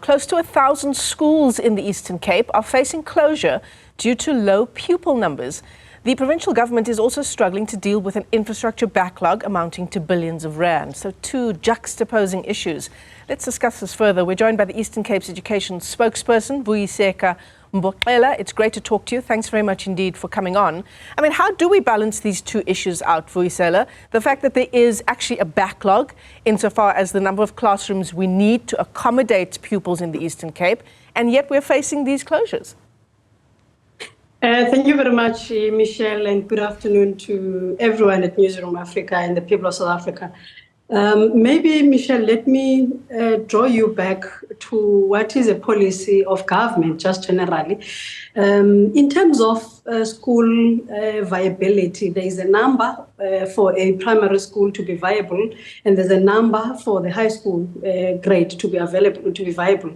close to 1,000 schools in the Eastern Cape are facing closure due to low pupil numbers. The provincial government is also struggling to deal with an infrastructure backlog amounting to billions of rand. So two juxtaposing issues. Let's discuss this further. We're joined by the Eastern Cape's education spokesperson, Vuyiseka Mboxela. It's great to talk to you. Thanks very much indeed for coming on. I mean, how do we balance these two issues out, Vuyiseka? The fact that there is actually a backlog insofar as the number of classrooms we need to accommodate pupils in the Eastern Cape, and yet we're facing these closures. Thank you very much, Michelle, and good afternoon to everyone at Newzroom Afrika and the people of South Africa. Maybe, Michelle, let me draw you back to what is a policy of government, just generally. In terms of school viability, there is a number for a primary school to be viable, and there's a number for the high school grade to be available, to be viable.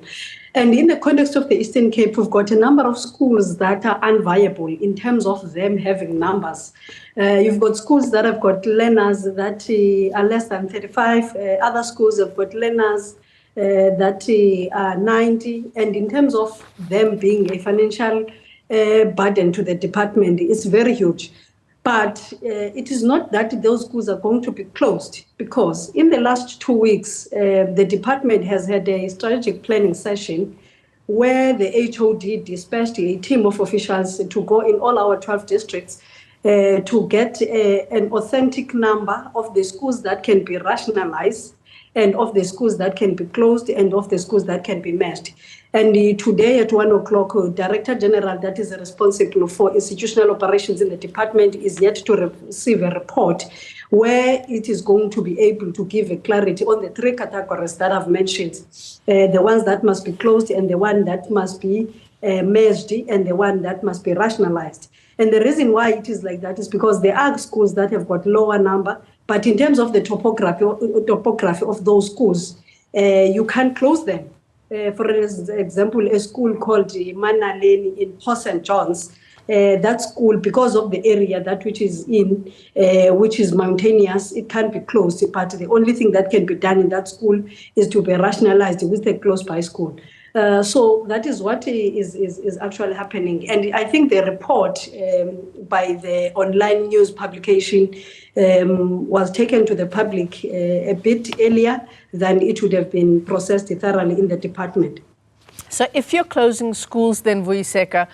And in the context of the Eastern Cape, we've got a number of schools that are unviable in terms of them having numbers. You've got schools that have got learners that are less than 35. Other schools have got learners that are 90. And in terms of them being a financial burden to the department, it's very huge. But it is not that those schools are going to be closed, because in the last 2 weeks, the department has had a strategic planning session where the HOD dispatched a team of officials to go in all our 12 districts to get an authentic number of the schools that can be rationalized, and of the schools that can be closed, and of the schools that can be merged. And today at 1 o'clock, Director General that is responsible for institutional operations in the department is yet to receive a report where it is going to be able to give a clarity on the three categories that I've mentioned, the ones that must be closed, and the one that must be merged, and the one that must be rationalized. And the reason why it is like that is because there are schools that have got lower number, but in terms of the topography of those schools, you can't close them. For example, a school called Manaleni in Port St. John's, that school, because of the area that which is in, which is mountainous, it can't be closed. But the only thing that can be done in that school is to be rationalized with a close-by school. So that is what is actually happening. And I think the report by the online news publication was taken to the public a bit earlier than it would have been processed thoroughly in the department. So if you're closing schools, then, Vuyiseka,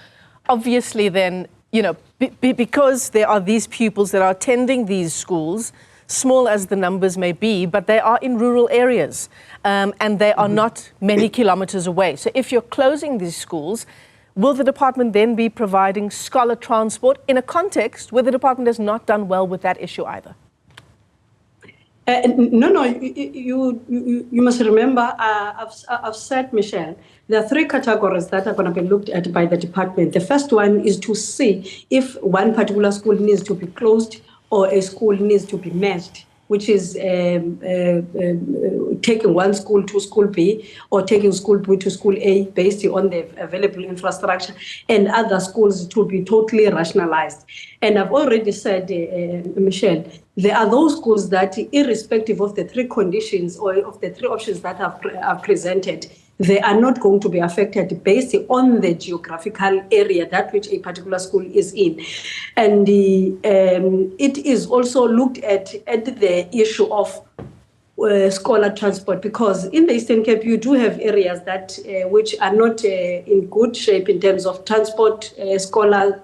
obviously then, you know, because there are these pupils that are attending these schools, small as the numbers may be, but they are in rural areas and they are not many kilometers away. So if you're closing these schools, will the department then be providing scholar transport in a context where the department has not done well with that issue either? No, you must remember, I've said, Michelle, there are three categories that are going to be looked at by the department. The first one is to see if one particular school needs to be closed or a school needs to be merged, which is taking one school to school B or taking school B to school A based on the available infrastructure, and other schools to be totally rationalized. And I've already said, Michelle, there are those schools that, irrespective of the three conditions or of the three options that I've presented, they are not going to be affected based on the geographical area that which a particular school is in. And it is also looked at the issue of scholar transport, because in the Eastern Cape you do have areas that which are not in good shape in terms of transport, scholar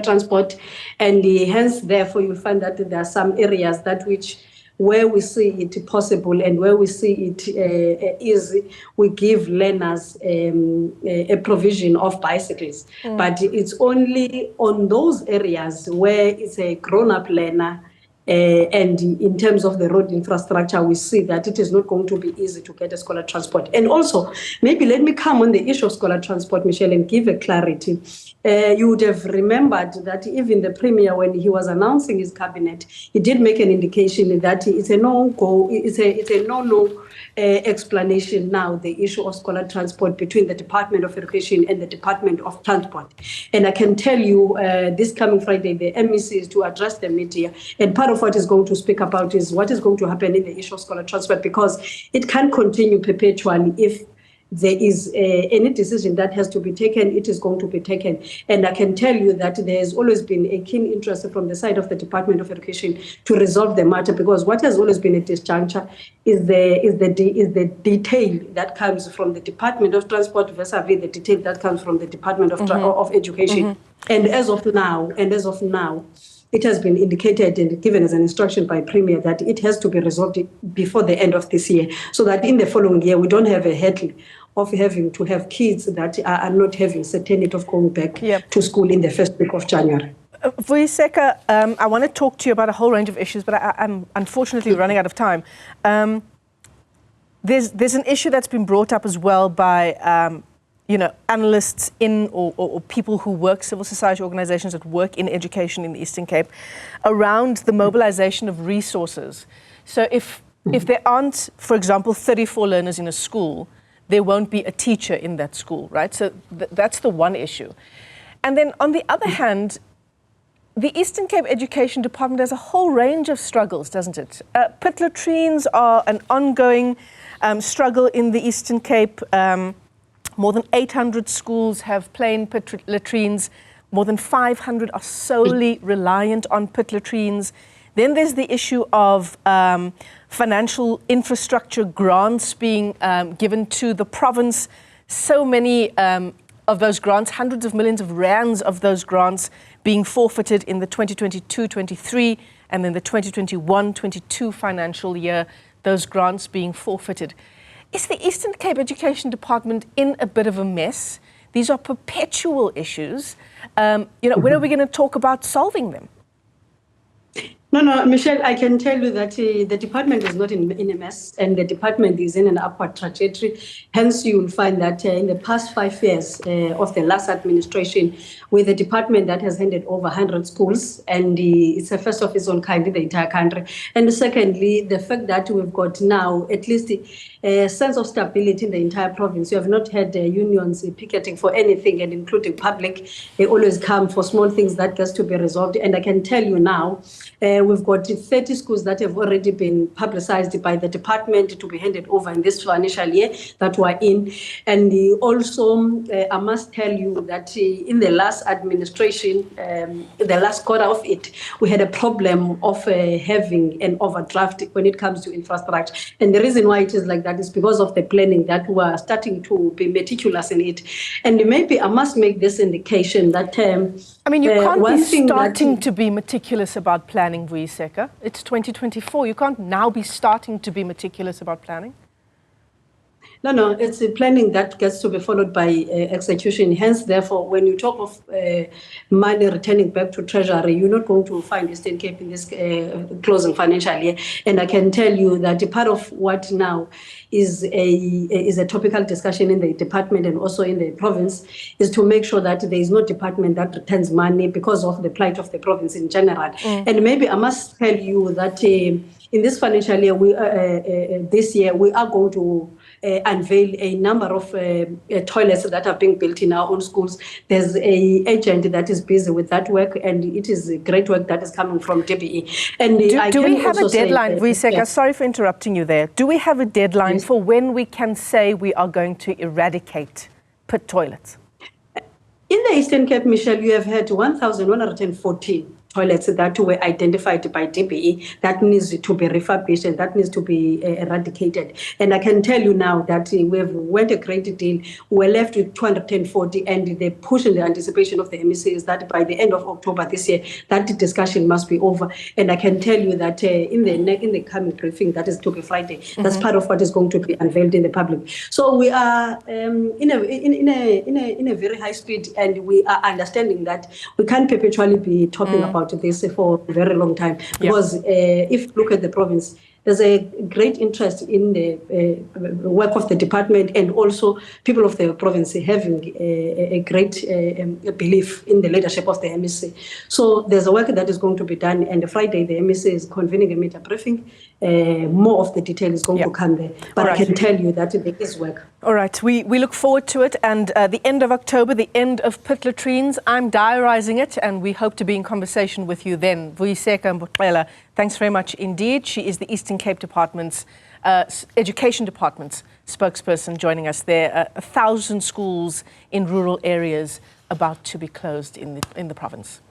transport, and hence therefore you'll find that there are some areas that which where we see it possible and where we see it easy, we give learners a provision of bicycles. But it's only on those areas where it's a grown-up learner, and in terms of the road infrastructure, we see that it is not going to be easy to get a scholar transport. And also, maybe let me come on the issue of scholar transport, Michelle, and give a clarity. You would have remembered that even the Premier, when he was announcing his cabinet, he did make an indication that it's a no-go, it's a no-no explanation now, the issue of scholar transport between the Department of Education and the Department of Transport. And I can tell you this coming Friday, the MEC is to address the media, and part of what is going to speak about is what is going to happen in the issue of scholar transport, because it can't continue perpetually if there is any decision that has to be taken, it is going to be taken. And I can tell you that there has always been a keen interest from the side of the Department of Education to resolve the matter, because what has always been a disjuncture is the detail that comes from the Department of Transport vis-a-vis the detail that comes from the Department of Education. And as of now, it has been indicated and given as an instruction by Premier that it has to be resolved before the end of this year, so that in the following year we don't have a hurdle of having to have kids that are not having certainty of going back to school in the first week of January. Vuyiseka, I want to talk to you about a whole range of issues, but I'm unfortunately running out of time. There's an issue that's been brought up as well by analysts or people who work, civil society organizations that work in education in the Eastern Cape, around the mobilization of resources. So if there aren't, for example, 34 learners in a school, there won't be a teacher in that school, right? So that's the one issue. And then on the other hand, the Eastern Cape Education Department has a whole range of struggles, doesn't it? Pit latrines are an ongoing struggle in the Eastern Cape. More than 800 schools have plain pit latrines. More than 500 are solely reliant on pit latrines. Then there's the issue of financial infrastructure grants being given to the province. So many of those grants, hundreds of millions of rands of those grants being forfeited in the 2022-23 and then the 2021-22 financial year, those grants being forfeited. Is the Eastern Cape Education Department in a bit of a mess? These are perpetual issues. When are we going to talk about solving them? No, Michelle, I can tell you that the department is not in a mess, and the department is in an upward trajectory. Hence, you will find that in the past 5 years of the last administration, with a department that has handed over 100 schools, and it's a first of its own kind in the entire country. And secondly, the fact that we've got now at least a sense of stability in the entire province. You have not had unions picketing for anything, and including public. They always come for small things that gets to be resolved. And I can tell you now, we've got 30 schools that have already been publicized by the department to be handed over in this financial year that we're in. And also, I must tell you that in the last administration, the last quarter of it, we had a problem of having an overdraft when it comes to infrastructure. And the reason why it is like that is because of the planning that we are starting to be meticulous in it. And maybe I must make this indication that you can't be starting to be meticulous about planning, Vuyiseka. It's 2024. You can't now be starting to be meticulous about planning. No, it's a planning that gets to be followed by execution. Hence, therefore, when you talk of money returning back to Treasury, you're not going to find Eastern Cape in this closing financial year. And I can tell you that part of what now is a topical discussion in the department and also in the province is to make sure that there is no department that returns money because of the plight of the province in general. And maybe I must tell you that in this financial year, this year, we are going to unveil a number of toilets that are being built in our own schools. There's an agent that is busy with that work, and it is great work that is coming from DBE. And do we have a deadline, Vuyiseka? Sorry for interrupting you there. Do we have a deadline for when we can say we are going to eradicate pit toilets? In the Eastern Cape, Michelle, you have had 1,114 toilets that were identified by DBE that needs to be refurbished and that needs to be eradicated. And I can tell you now that we've went a great deal. We're left with 240, and the push and the anticipation of the MEC is that by the end of October this year, that discussion must be over. And I can tell you that in the coming briefing, that is to be Friday, that's part of what is going to be unveiled in the public. So we are in a very high speed, and we are understanding that we can't perpetually be talking about this for a very long time, because if you look at the province, there's a great interest in the work of the department, and also people of the province having a great belief in the leadership of the MEC. So there's a work that is going to be done, and Friday the MEC is convening a media briefing. More of the detail is going to come there. But I can tell you that there is work. All right, we look forward to it. And the end of October, the end of pit latrines, I'm diarising it, and we hope to be in conversation with you then. Vuyiseka Mboxela, thanks very much indeed. She is the Eastern Cape Department's Education Department's spokesperson, joining us there. 1,000 schools in rural areas about to be closed in the province.